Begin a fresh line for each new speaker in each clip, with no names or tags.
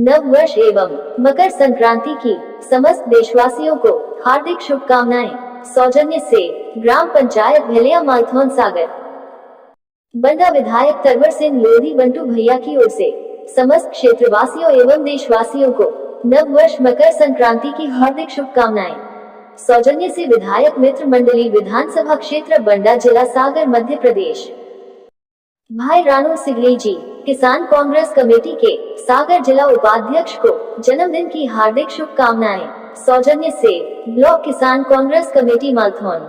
नव वर्ष एवं मकर संक्रांति की समस्त देशवासियों को हार्दिक शुभकामनाएं। सौजन्य से ग्राम पंचायत भेलिया मालथौन सागर। बंडा विधायक तरवर सिंह लोधी बंटू भैया की ओर से समस्त क्षेत्रवासियों एवं देशवासियों को नव वर्ष मकर संक्रांति की हार्दिक शुभकामनाएं। सौजन्य से विधायक मित्र मंडली विधानसभा क्षेत्र बंडा जिला सागर मध्य प्रदेश। भाई रानू सिगली जी किसान कांग्रेस कमेटी के सागर जिला उपाध्यक्ष को जन्मदिन की हार्दिक शुभकामनाएं। सौजन्य से ब्लॉक किसान कांग्रेस कमेटी मालथौन।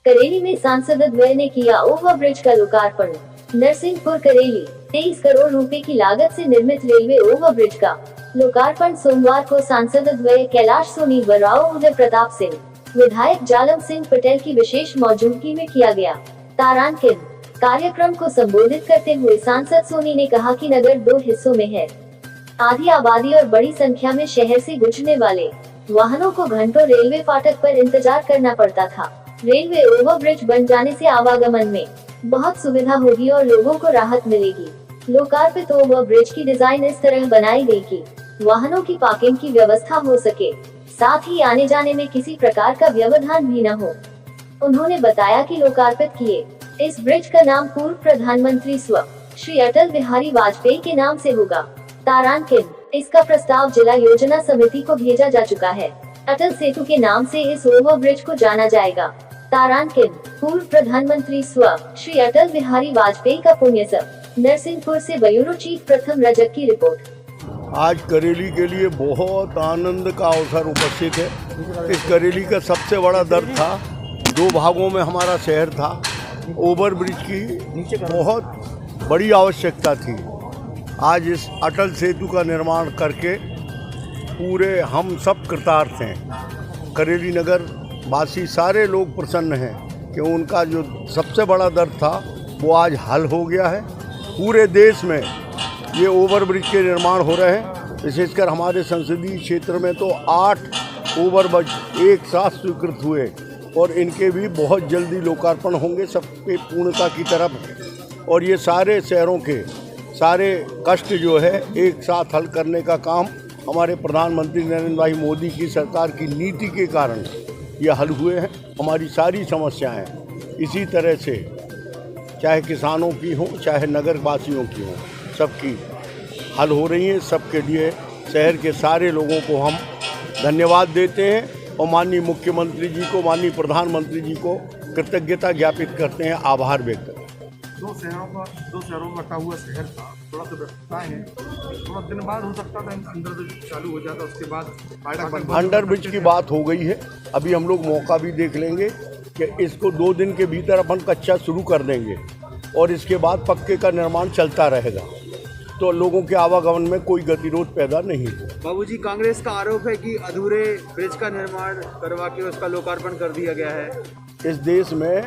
करेली में सांसद द्वय ने किया ओवरब्रिज का लोकार्पण। नरसिंहपुर करेली 23 करोड़ रुपए की लागत से निर्मित रेलवे ओवरब्रिज का लोकार्पण सोमवार को सांसद द्वय कैलाश सोनी व राव उदय प्रताप सिंह, विधायक जालम सिंह पटेल की विशेष मौजूदगी में किया गया। तारांकित कार्यक्रम को संबोधित करते हुए सांसद सोनी ने कहा कि नगर दो हिस्सों में है। आधी आबादी और बड़ी संख्या में शहर से गुजरने वाले वाहनों को घंटों रेलवे फाटक पर इंतजार करना पड़ता था। रेलवे ओवरब्रिज बन जाने से आवागमन में बहुत सुविधा होगी और लोगों को राहत मिलेगी। लोकार्पित ओवरब्रिज की डिजाइन इस तरह बनाई गई कि वाहनों की पार्किंग की व्यवस्था हो सके, साथ ही आने जाने में किसी प्रकार का व्यवधान भी न हो। उन्होंने बताया कि लोकार्पित किए इस ब्रिज का नाम पूर्व प्रधानमंत्री स्व श्री अटल बिहारी वाजपेयी के नाम से होगा। तारांकित इसका प्रस्ताव जिला योजना समिति को भेजा जा चुका है। अटल सेतु के नाम से इस ओवरब्रिज को जाना जाएगा। तारांकित पूर्व प्रधानमंत्री स्व श्री अटल बिहारी वाजपेयी का पुण्यसब। नरसिंहपुर से ब्यूरो चीफ प्रथम रजक की रिपोर्ट।
आज करेली के लिए बहुत आनंद का अवसर उपस्थित है। इस करेली का सबसे बड़ा दर्द था, दो भागों में हमारा शहर था। ओवरब्रिज की बहुत बड़ी आवश्यकता थी। आज इस अटल सेतु का निर्माण करके पूरे हम सब कृतार्थ हैं। करेली नगर वासी सारे लोग प्रसन्न हैं कि उनका जो सबसे बड़ा दर्द था वो आज हल हो गया है। पूरे देश में ये ओवरब्रिज के निर्माण हो रहे हैं। विशेषकर हमारे संसदीय क्षेत्र में तो 8 ओवरब्रिज एक साथ स्वीकृत हुए और इनके भी बहुत जल्दी लोकार्पण होंगे, सबके पूर्णता की तरफ। और ये सारे शहरों के सारे कष्ट जो है एक साथ हल करने का काम हमारे प्रधानमंत्री नरेंद्र भाई मोदी की सरकार की नीति के कारण ये हल हुए हैं। हमारी सारी समस्याएं इसी तरह से चाहे किसानों की हों चाहे नगर वासियों की हों, सबकी हल हो रही हैं। सबके लिए शहर के सारे लोगों को हम धन्यवाद देते हैं और माननीय मुख्यमंत्री जी को, माननीय प्रधानमंत्री जी को कृतज्ञता ज्ञापित करते हैं, आभार व्यक्त करते हैं।
दो शहरों में बटा हुआ शहर था, थोड़ा सा व्यस्तता है, थोड़ा दिन बाद हो सकता था अंडर ब्रिज चालू हो जाता, उसके बाद
अंडर ब्रिज की बात हो गई है। अभी हम लोग मौका भी देख लेंगे कि इसको 2 दिन के भीतर अपन कच्चा शुरू कर देंगे और इसके बाद पक्के का निर्माण चलता रहेगा, तो लोगों के आवागमन में कोई गतिरोध पैदा नहीं हो।
बाबूजी, कांग्रेस का आरोप है कि अधूरे ब्रिज का निर्माण करवा के उसका लोकार्पण कर दिया गया है।
इस देश में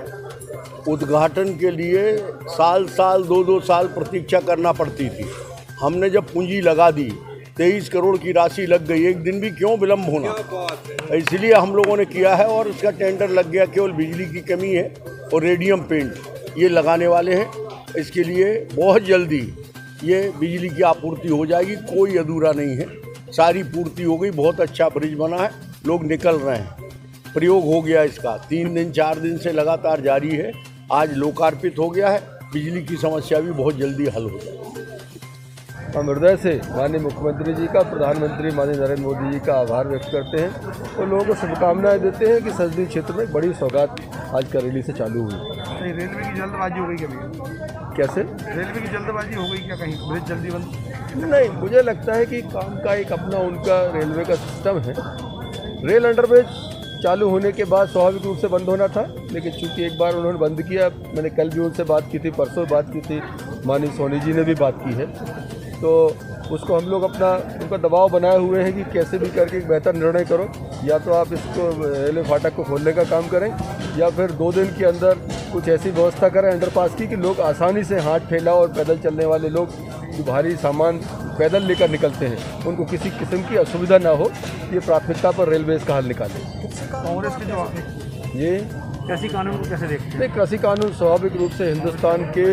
उद्घाटन के लिए साल 2-2 साल प्रतीक्षा करना पड़ती थी। हमने जब पूंजी लगा दी, 23 करोड़ की राशि लग गई, एक दिन भी क्यों विलम्ब होना, इसलिए हम लोगों ने किया है और इसका टेंडर लग गया। केवल बिजली की कमी है और रेडियम पेंट ये लगाने वाले हैं। इसके लिए बहुत जल्दी ये बिजली की आपूर्ति हो जाएगी, कोई अधूरा नहीं है, सारी पूर्ति हो गई। बहुत अच्छा ब्रिज बना है, लोग निकल रहे हैं, प्रयोग हो गया इसका, 3 दिन 4 दिन से लगातार जारी है। आज लोकार्पित हो गया है, बिजली की समस्या भी बहुत जल्दी हल हो जाएगी।
हम हृदय से माननीय मुख्यमंत्री जी का, प्रधानमंत्री माननीय नरेंद्र मोदी जी का आभार व्यक्त करते हैं और लोगों को शुभकामनाएं देते हैं कि संसदीय क्षेत्र में बड़ी सौगात आज करेली से चालू हुई।
रेलवे की जल्दबाजी हो गई क्या भैया?
कैसे
रेलवे की जल्दबाजी हो गई क्या, कहीं ब्रिज जल्दी बंद?
नहीं, मुझे लगता है कि काम का एक अपना उनका रेलवे का सिस्टम है। रेल अंडरब्रिज चालू होने के बाद स्वाभाविक रूप से बंद होना था, लेकिन चूंकि एक बार उन्होंने बंद किया, मैंने कल भी उनसे बात की थी, परसों बात की थी, माननीय सोनी जी ने भी बात की है, तो उसको हम लोग अपना उनका दबाव बनाए हुए हैं कि कैसे भी करके एक बेहतर निर्णय करो, या तो आप इसको रेलवे फाटक को खोलने का काम करें या फिर 2 दिन के अंदर कुछ ऐसी व्यवस्था करें अंडरपास की कि लोग आसानी से हाथ ठेला और पैदल चलने वाले लोग जो भारी सामान पैदल लेकर निकलते हैं उनको किसी किस्म की असुविधा ना हो। ये प्राथमिकता पर रेलवे इसका हल निकाले।
कांग्रेस के जो
ये
कृषि कानून को कैसे देखते हैं?
नहीं, कृषि कानून स्वाभाविक रूप से हिंदुस्तान के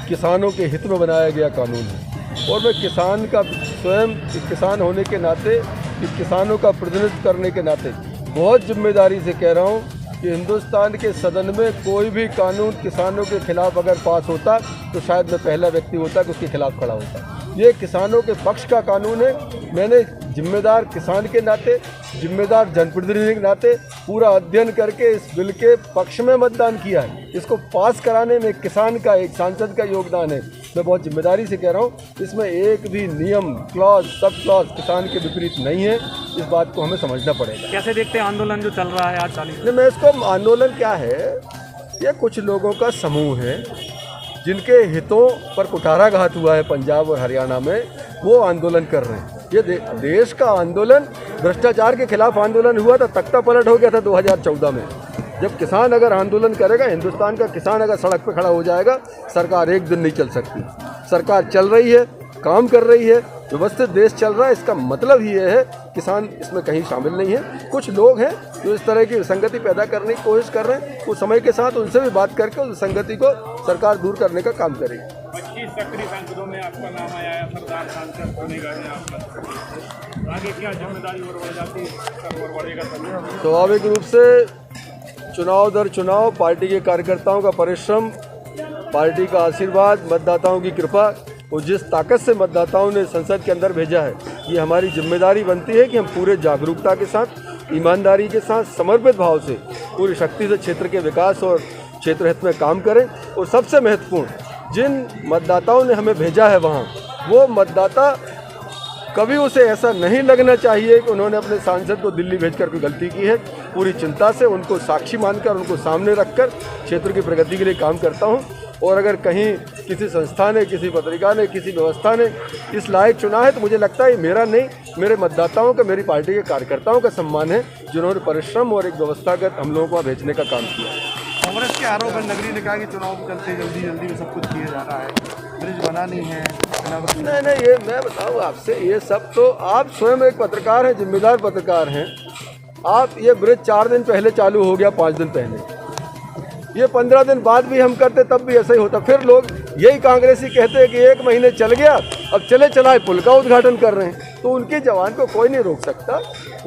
किसानों के हित में बनाया गया कानून है। और मैं किसान का स्वयं एक किसान होने के नाते, एक किसानों का प्रतिनिधित्व करने के नाते बहुत जिम्मेदारी से कह रहा हूँ कि हिंदुस्तान के सदन में कोई भी कानून किसानों के खिलाफ अगर पास होता तो शायद मैं पहला व्यक्ति होता कि उसके खिलाफ खड़ा होता। ये किसानों के पक्ष का कानून है। मैंने जिम्मेदार किसान के नाते, जिम्मेदार जनप्रतिनिधि के नाते पूरा अध्ययन करके इस बिल के पक्ष में मतदान किया है। इसको पास कराने में किसान का, एक सांसद का योगदान है। मैं बहुत जिम्मेदारी से कह रहा हूँ, इसमें एक भी नियम, क्लॉज, सब क्लॉज किसान के विपरीत नहीं है। इस बात को हमें समझना पड़ेगा।
कैसे देखते हैं आंदोलन जो चल रहा है आज 40?
मैं इसको, आंदोलन क्या है, ये कुछ लोगों का समूह है जिनके हितों पर कुठाराघात हुआ है पंजाब और हरियाणा में, वो आंदोलन कर रहे हैं। ये देश का आंदोलन, भ्रष्टाचार के खिलाफ आंदोलन हुआ था, तख्ता पलट हो गया था 2014 में। जब किसान अगर आंदोलन करेगा, हिंदुस्तान का किसान अगर सड़क पे खड़ा हो जाएगा, सरकार एक दिन नहीं चल सकती। सरकार चल रही है, काम कर रही है, व्यवस्थित देश चल रहा है। इसका मतलब ही ये है किसान इसमें कहीं शामिल नहीं है। कुछ लोग हैं जो इस तरह की विसंगति पैदा करने की कोशिश कर रहे हैं। वो समय के साथ उनसे भी बात करके उस विसंगति को सरकार दूर करने का काम करेगी।
25 सक्रिय सांसदों में आपका नाम आया है, सरदार सांसद होने का है आपका, आगे क्या जिम्मेदारी और बढ़ जाती है और बढ़ेगा?
स्वाभाविक रूप से चुनाव दर चुनाव पार्टी के कार्यकर्ताओं का परिश्रम, पार्टी का आशीर्वाद, मतदाताओं की कृपा और जिस ताकत से मतदाताओं ने संसद के अंदर भेजा है, ये हमारी जिम्मेदारी बनती है कि हम पूरे जागरूकता के साथ, ईमानदारी के साथ, समर्पित भाव से पूरी शक्ति से क्षेत्र के विकास और क्षेत्र हित में काम करें। और सबसे महत्वपूर्ण, जिन मतदाताओं ने हमें भेजा है वहाँ, वो मतदाता कभी उसे ऐसा नहीं लगना चाहिए कि उन्होंने अपने सांसद को दिल्ली भेजकर कोई गलती की है। पूरी चिंता से उनको साक्षी मानकर, उनको सामने रखकर क्षेत्र की प्रगति के लिए काम करता हूँ। और अगर कहीं किसी संस्था ने, किसी पत्रिका ने, किसी व्यवस्था ने इस लायक चुना है, तो मुझे लगता है मेरा नहीं, मेरे मतदाताओं का, मेरी पार्टी के कार्यकर्ताओं का सम्मान है, जिन्होंने परिश्रम और एक व्यवस्थागत हम लोगों को भेजने का काम किया।
कांग्रेस के आरोप है, नगरी ने कहा कि चुनाव चलते जल्दी में सब कुछ किया जा रहा है, ब्रिज बना नहीं है।
नहीं, ये मैं बताऊँ आपसे, ये सब तो आप स्वयं एक पत्रकार हैं, जिम्मेदार पत्रकार हैं। आप, ये ब्रिज 4 दिन पहले चालू हो गया, 5 दिन पहले, ये 15 दिन बाद भी हम करते तब भी ऐसा ही होता। फिर लोग यही कांग्रेसी कहते हैं कि 1 महीने चल गया, अब चले चलाए पुल का उद्घाटन कर रहे हैं। तो उनके जवान को कोई नहीं रोक सकता।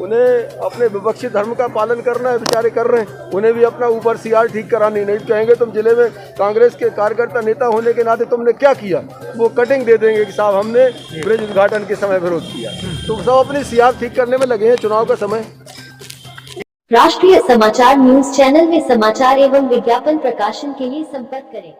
उन्हें अपने विपक्षी धर्म का पालन करना है, बेचारे कर रहे हैं। उन्हें भी अपना ऊपर सीआर ठीक करानी, नहीं कहेंगे तुम जिले में कांग्रेस के कार्यकर्ता नेता होने के नाते तुमने क्या किया, वो कटिंग दे देंगे कि साहब हमने ब्रिज उद्घाटन के समय विरोध किया। तो सब अपनी सीआर ठीक करने में लगे हैं, चुनाव का समय।
राष्ट्रीय समाचार न्यूज चैनल में समाचार एवं विज्ञापन प्रकाशन के लिए संपर्क करें।